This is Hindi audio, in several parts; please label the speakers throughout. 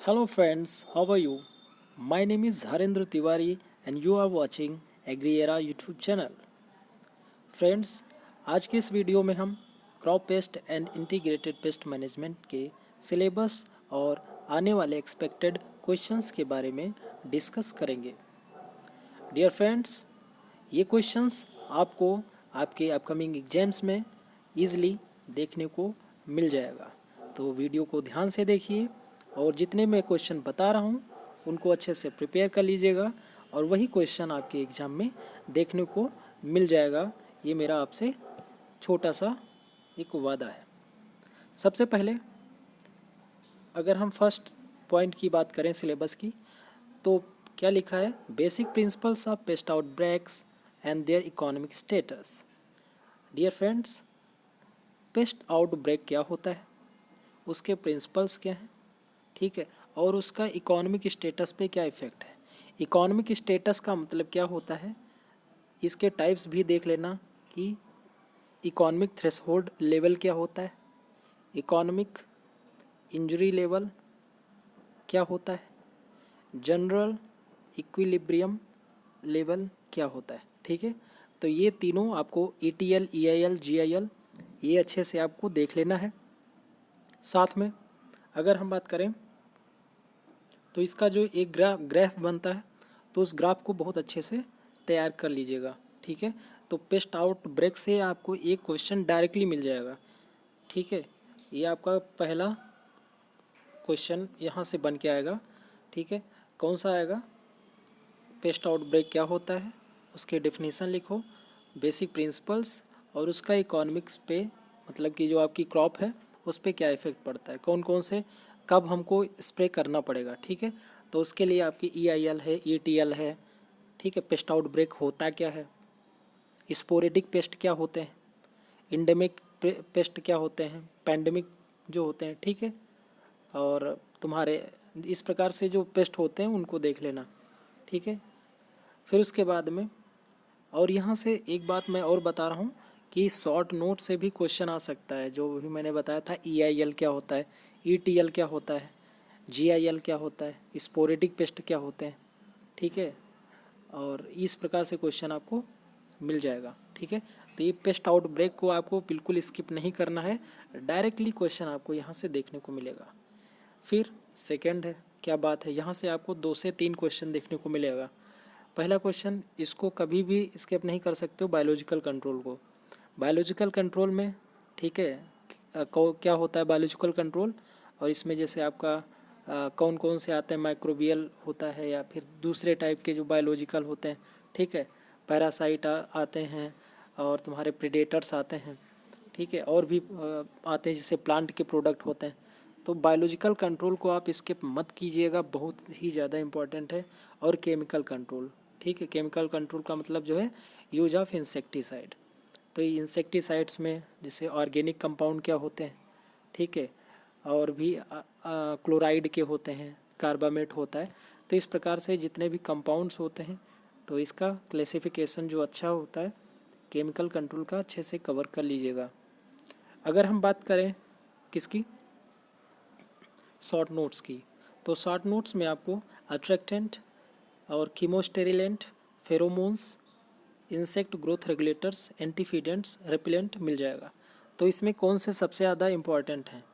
Speaker 1: Hello friends, how are you? My name is Harendra Tiwari and you are watching AgriEra YouTube channel. Friends, आज के इस वीडियो में हम crop paste and integrated pest management के सिलेबस और आने वाले एक्सपेक्टेड क्वेश्चंस के बारे में डिस्कस करेंगे। डियर फ्रेंड्स, ये क्वेश्चंस आपको आपके अपकमिंग एग्जाम्स में ईज़िली देखने को मिल जाएगा, तो वीडियो को ध्यान से देखिए और जितने मैं क्वेश्चन बता रहा हूँ उनको अच्छे से प्रिपेयर कर लीजिएगा और वही क्वेश्चन आपके एग्ज़ाम में देखने को मिल जाएगा। ये मेरा आपसे छोटा सा एक वादा है। सबसे पहले अगर हम फर्स्ट पॉइंट की बात करें सिलेबस की, तो क्या लिखा है? Basic principles of pest outbreaks and their economic status. Dear friends, pest outbreak क्या होता है, उसके प्रिंसिपल्स क्या हैं, ठीक है, और उसका इकोनॉमिक स्टेटस पे क्या इफ़ेक्ट है। इकोनॉमिक स्टेटस का मतलब क्या होता है, इसके टाइप्स भी देख लेना कि इकोनॉमिक थ्रेशोल्ड लेवल क्या होता है, इकोनॉमिक इंजरी लेवल क्या होता है, जनरल इक्विलिब्रियम लेवल क्या होता है, ठीक है। तो ये तीनों आपको ETL, EIL, GIL ये अच्छे से आपको देख लेना है। साथ में अगर हम बात करें तो इसका जो एक ग्राफ बनता है, तो उस ग्राफ को बहुत अच्छे से तैयार कर लीजिएगा, ठीक है। तो पेस्ट आउट ब्रेक से आपको एक क्वेश्चन डायरेक्टली मिल जाएगा, ठीक है। ये आपका पहला क्वेश्चन यहाँ से बन के आएगा, ठीक है। कौन सा आएगा? पेस्ट आउट ब्रेक क्या होता है, उसके डेफिनेशन लिखो, बेसिक प्रिंसिपल्स और उसका इकोनॉमिक्स पे, मतलब कि जो आपकी क्रॉप है उस पर क्या इफेक्ट पड़ता है, कौन कौन से कब हमको स्प्रे करना पड़ेगा, ठीक है। तो उसके लिए आपकी EIL है, ETL है, ठीक है। पेस्ट आउट ब्रेक होता क्या है, स्पोरेडिक पेस्ट क्या होते हैं, इंडेमिक पेस्ट क्या होते हैं, पैंडेमिक जो होते हैं, ठीक है। और तुम्हारे इस प्रकार से जो पेस्ट होते हैं उनको देख लेना, ठीक है। फिर उसके बाद में और यहाँ से एक बात मैं और बता रहा हूँ कि शॉर्ट नोट से भी क्वेश्चन आ सकता है। जो भी मैंने बताया था, EIL क्या होता है, ETL क्या होता है, GIL क्या होता है, स्पोरेडिक पेस्ट क्या होते हैं, ठीक है। और इस प्रकार से क्वेश्चन आपको मिल जाएगा, ठीक है। तो ये पेस्ट आउट ब्रेक को आपको बिल्कुल स्किप नहीं करना है, डायरेक्टली क्वेश्चन आपको यहाँ से देखने को मिलेगा। फिर सेकंड है, क्या बात है, यहाँ से आपको 2 से 3 क्वेश्चन देखने को मिलेगा। पहला क्वेश्चन, इसको कभी भी स्किप नहीं कर सकते हो, बायोलॉजिकल कंट्रोल को। बायोलॉजिकल कंट्रोल में, ठीक है, क्या होता है बायोलॉजिकल कंट्रोल, और इसमें जैसे आपका कौन कौन से आते हैं, माइक्रोबियल होता है या फिर दूसरे टाइप के जो बायोलॉजिकल होते हैं, ठीक है। पैरासाइट आते हैं और तुम्हारे प्रेडेटर्स आते हैं, ठीक है, और भी आते हैं जैसे प्लांट के प्रोडक्ट होते हैं। तो बायोलॉजिकल कंट्रोल को आप स्किप मत कीजिएगा, बहुत ही ज़्यादा इम्पॉर्टेंट है। और केमिकल कंट्रोल, ठीक है, केमिकल कंट्रोल का मतलब जो है यूज ऑफ इंसेक्टिसाइड। तो ये इंसेक्टिसाइड्स में जैसे ऑर्गेनिक कंपाउंड क्या होते हैं, ठीक है, और भी क्लोराइड के होते हैं, कार्बामेट होता है। तो इस प्रकार से जितने भी कंपाउंड्स होते हैं, तो इसका क्लासिफिकेशन जो अच्छा होता है केमिकल कंट्रोल का, अच्छे से कवर कर लीजिएगा। अगर हम बात करें किसकी, शॉर्ट नोट्स की, तो शॉर्ट नोट्स में आपको अट्रैक्टेंट और chemosterilant, pheromones, insect growth regulators, antifeedants, repellent मिल जाएगा। तो इसमें कौन से सबसे ज़्यादा इम्पॉर्टेंट हैं?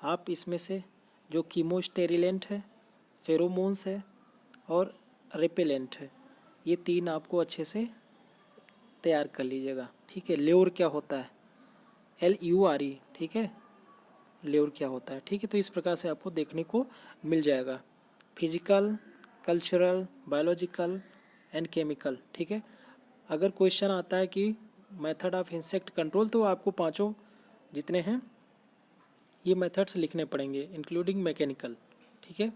Speaker 1: आप इसमें से जो कीमोस्टेरिलेंट है, फेरोमोन्स है और रेपेलेंट है, ये 3 आपको अच्छे से तैयार कर लीजिएगा, ठीक है। ल्योर क्या होता है, LURE, ठीक है, ल्योर क्या होता है, ठीक है। तो इस प्रकार से आपको देखने को मिल जाएगा, physical, cultural, biological and chemical, ठीक है। अगर क्वेश्चन आता है कि मेथड ऑफ इंसेक्ट कंट्रोल, तो आपको पांचों जितने हैं ये मेथड्स लिखने पड़ेंगे इंक्लूडिंग मैकेनिकल, ठीक है।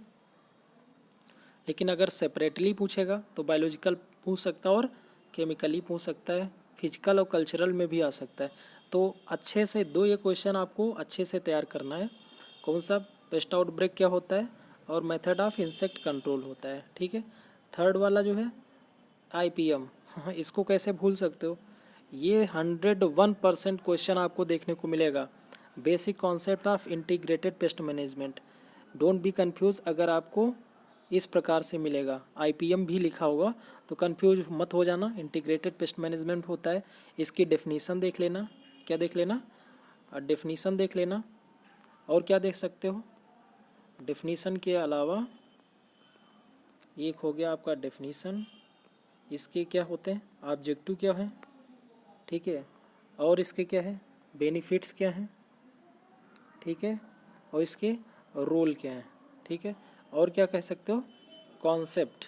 Speaker 1: लेकिन अगर सेपरेटली पूछेगा तो बायोलॉजिकल पूछ सकता है और केमिकली पूछ सकता है, फिजिकल और कल्चरल में भी आ सकता है। तो अच्छे से ये क्वेश्चन आपको अच्छे से तैयार करना है। कौन सा, पेस्ट आउट ब्रेक क्या होता है और मेथड ऑफ इंसेक्ट कंट्रोल होता है, ठीक है। थर्ड वाला जो है IPM, हाँ, इसको कैसे भूल सकते हो, ये 101% क्वेश्चन आपको देखने को मिलेगा। Basic concept of integrated pest management, don't be confuse. अगर आपको इस प्रकार से मिलेगा IPM भी लिखा होगा तो कंफ्यूज मत हो जाना। इंटीग्रेटेड पेस्ट मैनेजमेंट होता है। इसकी डेफिनीसन देख लेना। क्या देख लेना? डेफिनीसन देख लेना। और क्या देख सकते हो? डेफिनीसन के अलावा एक हो गया आपका डेफिनीसन, इसके क्या होते हैं, ऑब्जेक्टिव क्या है, ठीक है, और इसके क्या है, बेनिफिट्स क्या हैं, ठीक है, और इसके रोल क्या है, ठीक है, और क्या कह सकते हो, कॉन्सेप्ट,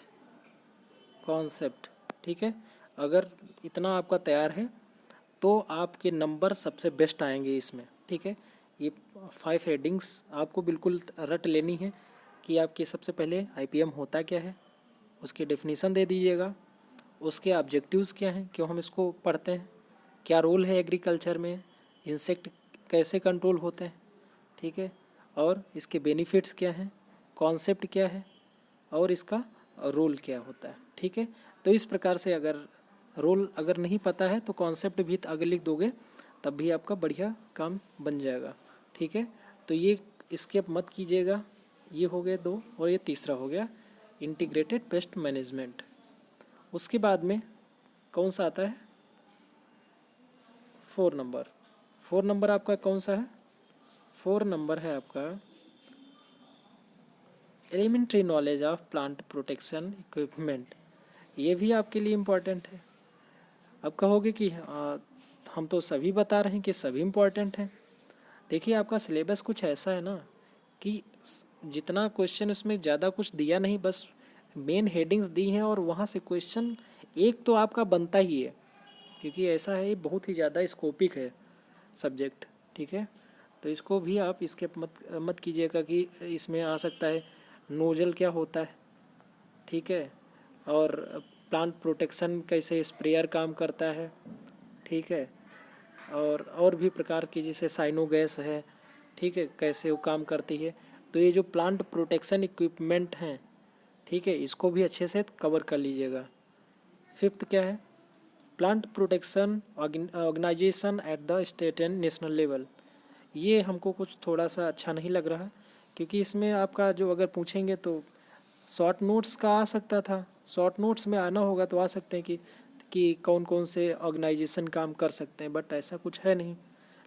Speaker 1: ठीक है। अगर इतना आपका तैयार है तो आपके नंबर सबसे बेस्ट आएंगे इसमें, ठीक है। ये 5 हेडिंग्स आपको बिल्कुल रट लेनी है कि आपके सबसे पहले IPM होता क्या है, उसकी डेफिनीसन दे दीजिएगा, उसके ऑब्जेक्टिव्स क्या हैं, क्यों हम इसको पढ़ते हैं, क्या रोल है एग्रीकल्चर में, इंसेक्ट कैसे कंट्रोल होते हैं, ठीक है, और इसके बेनिफिट्स क्या हैं, कॉन्सेप्ट क्या है, और इसका रोल क्या होता है, ठीक है। तो इस प्रकार से अगर रोल अगर नहीं पता है तो कॉन्सेप्ट भी अगर लिख दोगे तब भी आपका बढ़िया काम बन जाएगा, ठीक है। तो ये स्किप मत कीजिएगा। ये हो गए 2 और ये तीसरा हो गया इंटीग्रेटेड पेस्ट मैनेजमेंट। उसके बाद में कौन सा आता है, 4 नंबर। 4 नंबर आपका कौन सा है? 4 नंबर है आपका elementary knowledge of plant protection equipment. ये भी आपके लिए इम्पोर्टेंट है। अब कहोगे कि हम तो सभी बता रहे हैं कि सभी इम्पोर्टेंट हैं। देखिए आपका सिलेबस कुछ ऐसा है ना कि जितना क्वेश्चन उसमें ज़्यादा कुछ दिया नहीं, बस मेन हेडिंग्स दी हैं और वहाँ से क्वेश्चन एक तो आपका बनता ही है, क्योंकि ऐसा है बहुत ही ज़्यादा स्कोपिक है सब्जेक्ट, ठीक है। तो इसको भी आप इसके मत कीजिएगा कि इसमें आ सकता है नोजल क्या होता है, ठीक है, और प्लांट प्रोटेक्शन कैसे स्प्रेयर काम करता है, ठीक है, और भी प्रकार की जैसे साइनो गैस है, ठीक है, कैसे वो काम करती है। तो ये जो प्लांट प्रोटेक्शन इक्विपमेंट हैं, ठीक है, इसको भी अच्छे से कवर कर लीजिएगा। 5th क्या है, plant protection organisation at the state and national level. ये हमको कुछ थोड़ा सा अच्छा नहीं लग रहा, क्योंकि इसमें आपका जो अगर पूछेंगे तो शॉर्ट नोट्स का आ सकता था, शॉर्ट नोट्स में आना होगा तो आ सकते हैं कि कौन कौन से ऑर्गेनाइजेशन काम कर सकते हैं, बट ऐसा कुछ है नहीं।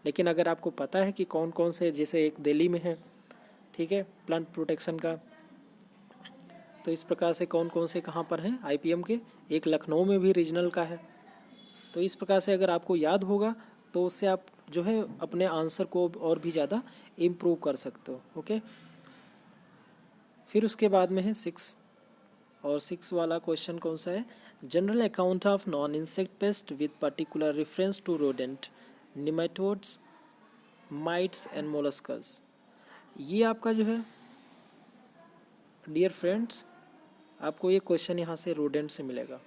Speaker 1: लेकिन अगर आपको पता है कि कौन कौन से, जैसे एक दिल्ली में है, ठीक है, प्लांट प्रोटेक्शन का, तो इस प्रकार से कौन कौन से कहाँ पर हैं IPM के, एक लखनऊ में भी रीजनल का है। तो इस प्रकार से अगर आपको याद होगा तो उससे आप जो है अपने आंसर को और भी ज़्यादा इम्प्रूव कर सकते हो, ओके। फिर उसके बाद में है 6, और 6 वाला क्वेश्चन कौन सा है, general account of non insect pest with particular reference to rodent, nematodes, mites and molluscs. ये आपका जो है डियर फ्रेंड्स, आपको ये क्वेश्चन यहाँ से रोडेंट से मिलेगा।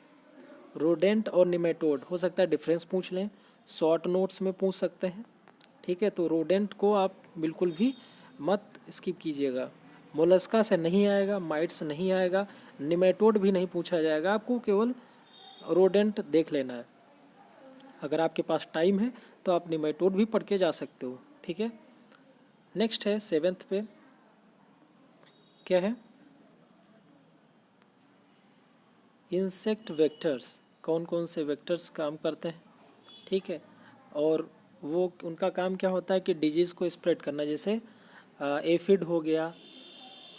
Speaker 1: रोडेंट और निमेटोड हो सकता है डिफरेंस पूछ लें, शॉर्ट नोट्स में पूछ सकते हैं, ठीक है। तो रोडेंट को आप बिल्कुल भी मत स्किप कीजिएगा। मोलस्का से नहीं आएगा, माइट से नहीं आएगा, निमेटोड भी नहीं पूछा जाएगा, आपको केवल रोडेंट देख लेना है। अगर आपके पास टाइम है तो आप निमेटोड भी पढ़ के जा सकते हो, ठीक है। नेक्स्ट है 7th पे, क्या है, इंसेक्ट वेक्टर्स। कौन कौन से वेक्टर्स काम करते हैं, ठीक है, और वो उनका काम क्या होता है कि डिजीज़ को स्प्रेड करना, जैसे एफिड हो गया,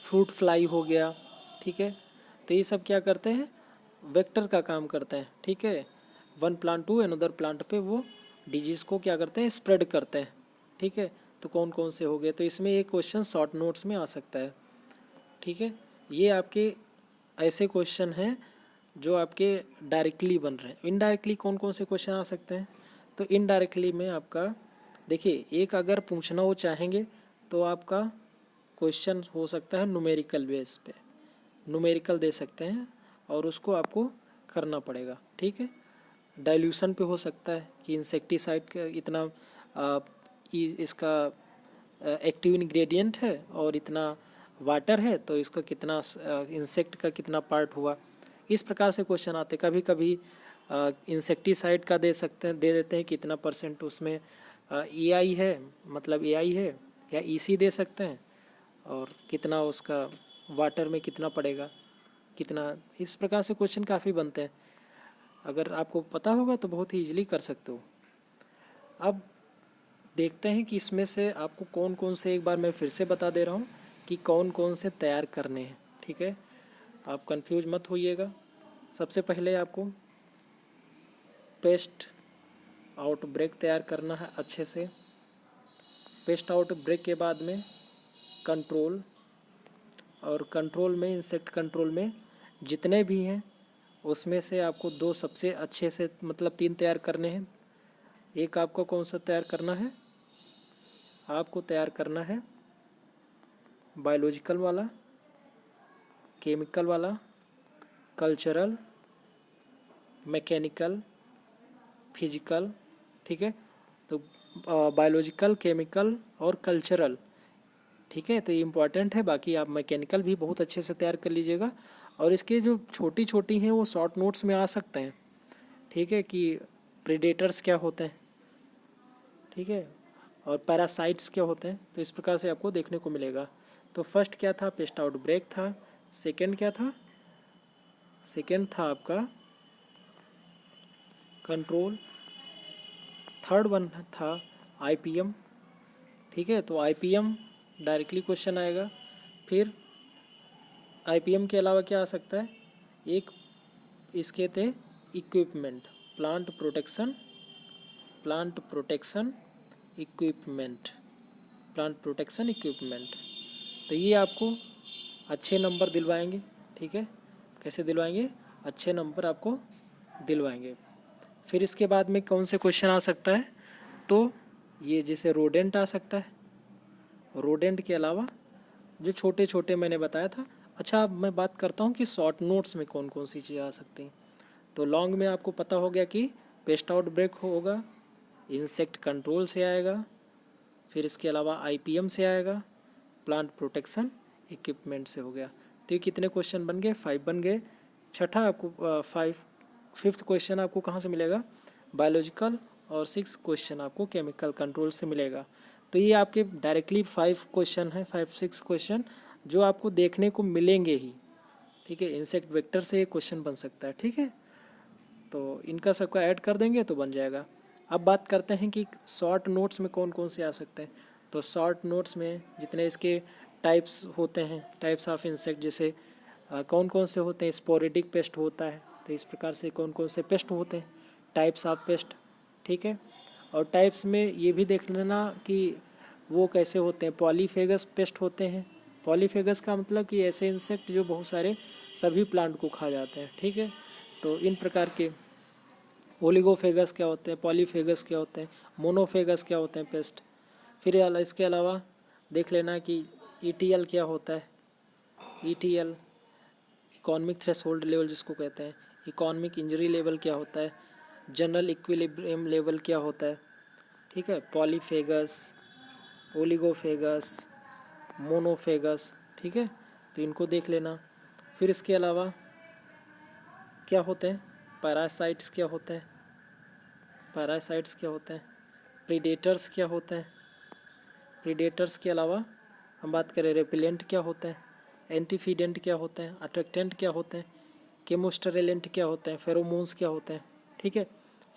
Speaker 1: फ्रूट फ्लाई हो गया, ठीक है। तो ये सब क्या करते हैं, वेक्टर का काम करते हैं, ठीक है। One plant to another plant पे वो डिजीज़ को क्या करते हैं, स्प्रेड करते हैं, ठीक है। तो कौन कौन से हो गए, तो इसमें ये क्वेश्चन शॉर्ट नोट्स में आ सकता है, ठीक है। ये आपके ऐसे क्वेश्चन हैं जो आपके डायरेक्टली बन रहे हैं। इनडायरेक्टली कौन कौन से क्वेश्चन आ सकते हैं, तो इनडायरेक्टली में आपका देखिए, एक अगर पूछना हो चाहेंगे तो आपका क्वेश्चन हो सकता है न्यूमेरिकल बेस पे, न्यूमेरिकल दे सकते हैं और उसको आपको करना पड़ेगा, ठीक है। डाइल्यूशन पे हो सकता है कि इंसेक्टिसाइड का इतना इसका एक्टिव इंग्रेडिएंट है और इतना वाटर है, तो इसका कितना इंसेक्ट का कितना पार्ट हुआ, इस प्रकार से क्वेश्चन आते। कभी कभी इंसेक्टिसाइड का दे सकते हैं, दे देते हैं कितना % उसमें AI है, मतलब AI है, या EC दे सकते हैं, और कितना उसका वाटर में कितना पड़ेगा, कितना, इस प्रकार से क्वेश्चन काफ़ी बनते हैं। अगर आपको पता होगा तो बहुत ही ईजिली कर सकते हो। अब देखते हैं कि इसमें से आपको कौन कौन से, एक बार मैं फिर से बता दे रहा हूँ कि कौन कौन से तैयार करने हैं, ठीक है। आप कंफ्यूज मत होइएगा। सबसे पहले आपको पेस्ट आउटब्रेक तैयार करना है अच्छे से। पेस्ट आउटब्रेक के बाद में कंट्रोल, और कंट्रोल में, इंसेक्ट कंट्रोल में जितने भी हैं उसमें से आपको 2 सबसे अच्छे से, मतलब 3 तैयार करने हैं। एक आपको कौन सा तैयार करना है, आपको तैयार करना है बायोलॉजिकल वाला, केमिकल वाला, कल्चरल, मैकेनिकल, फिजिकल, ठीक है। तो बायोलॉजिकल, केमिकल और कल्चरल, ठीक है, तो ये इम्पॉर्टेंट है। बाकी आप मैकेनिकल भी बहुत अच्छे से तैयार कर लीजिएगा। और इसके जो छोटी छोटी हैं वो शॉर्ट नोट्स में आ सकते हैं, ठीक है, कि प्रेडेटर्स क्या होते हैं, ठीक है, और पैरासाइट्स क्या होते हैं। तो इस प्रकार से आपको देखने को मिलेगा। तो फर्स्ट क्या था, पेस्ट आउटब्रेक था। सेकंड क्या था, सेकंड था आपका कंट्रोल। थर्ड वन था आईपीएम, ठीक है। तो आईपीएम डायरेक्टली क्वेश्चन आएगा। फिर आईपीएम के अलावा क्या आ सकता है, एक इसके थे equipment, plant protection, plant protection equipment, plant protection equipment. तो ये आपको अच्छे नंबर दिलवाएंगे, ठीक है। कैसे दिलवाएंगे, अच्छे नंबर आपको दिलवाएंगे। फिर इसके बाद में कौन से क्वेश्चन आ सकता है, तो ये जैसे रोडेंट आ सकता है। रोडेंट के अलावा जो छोटे छोटे मैंने बताया था। अच्छा, अब मैं बात करता हूँ कि शॉर्ट नोट्स में कौन कौन सी चीज़ें आ सकती हैं। तो लॉन्ग में आपको पता हो गया कि पेस्ट आउटब्रेक होगा, इंसेक्ट कंट्रोल से आएगा, फिर इसके अलावा आईपीएम से आएगा, प्लांट प्रोटेक्शन इक्विपमेंट से हो गया। तो ये कितने क्वेश्चन बन गए, 5 बन गए। छठा आपको फिफ्थ क्वेश्चन आपको कहाँ से मिलेगा, बायोलॉजिकल, और 6 क्वेश्चन आपको केमिकल कंट्रोल से मिलेगा। तो ये आपके डायरेक्टली 5 क्वेश्चन हैं, 5-6 क्वेश्चन जो आपको देखने को मिलेंगे ही, ठीक है। इंसेक्ट वेक्टर से ये क्वेश्चन बन सकता है, ठीक है। तो इनका सबका ऐड कर देंगे तो बन जाएगा। अब बात करते हैं कि शॉर्ट नोट्स में कौन कौन से आ सकते हैं। तो शॉर्ट नोट्स में जितने इसके टाइप्स होते हैं, टाइप्स ऑफ इंसेक्ट, जैसे कौन कौन से होते हैं, स्पोरेडिक पेस्ट होता है। तो इस प्रकार से कौन कौन से पेस्ट होते हैं, टाइप्स ऑफ पेस्ट, ठीक है। और टाइप्स में ये भी देख लेना कि वो कैसे होते हैं। पॉलीफेगस पेस्ट होते हैं। पॉलीफेगस का मतलब कि ऐसे इंसेक्ट जो बहुत सारे सभी प्लांट को खा जाते हैं, ठीक है। तो इन प्रकार के ओलिगोफेगस क्या होते हैं, पॉलीफेगस क्या होते हैं, मोनोफेगस क्या होते हैं पेस्ट। फिर इसके अलावा देख लेना कि ईटीएल क्या होता है। ईटीएल इकोनॉमिक थ्रेशोल्ड लेवल जिसको कहते हैं। इकोनॉमिक इंजरी लेवल क्या होता है। जनरल इक्विलिब्रियम लेवल क्या होता है, ठीक है। पॉलीफेगस, ओलिगोफेगस, मोनोफेगस, ठीक है। तो इनको देख लेना। फिर इसके अलावा क्या होते हैं, पैरासाइट्स क्या होते हैं, पैरासाइट्स क्या होते हैं, प्रीडेटर्स क्या होते हैं। प्रीडेटर्स के अलावा हम बात करें रेपिलेंट क्या होते हैं, एंटीफीडेंट क्या होते हैं, अट्रैक्टेंट क्या होते हैं, केमोस्टेरेलेंट क्या होते हैं, फेरोमोन्स क्या होते हैं, ठीक है।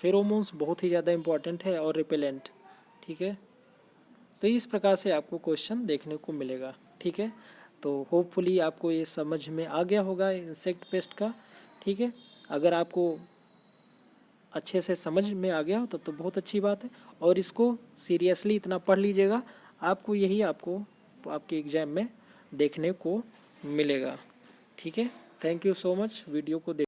Speaker 1: फेरोमोन्स बहुत ही ज़्यादा इंपॉर्टेंट है, और रिपेलेंट, ठीक है। तो इस प्रकार से आपको क्वेश्चन देखने को मिलेगा, ठीक है। तो होपफुली आपको ये समझ में आ गया होगा इंसेक्ट पेस्ट का, ठीक है। अगर आपको अच्छे से समझ में आ गया तब तो बहुत अच्छी बात है। और इसको सीरियसली इतना पढ़ लीजिएगा, आपको यही आपको आपके एग्ज़ाम में देखने को मिलेगा, ठीक है। Thank you so much video को देख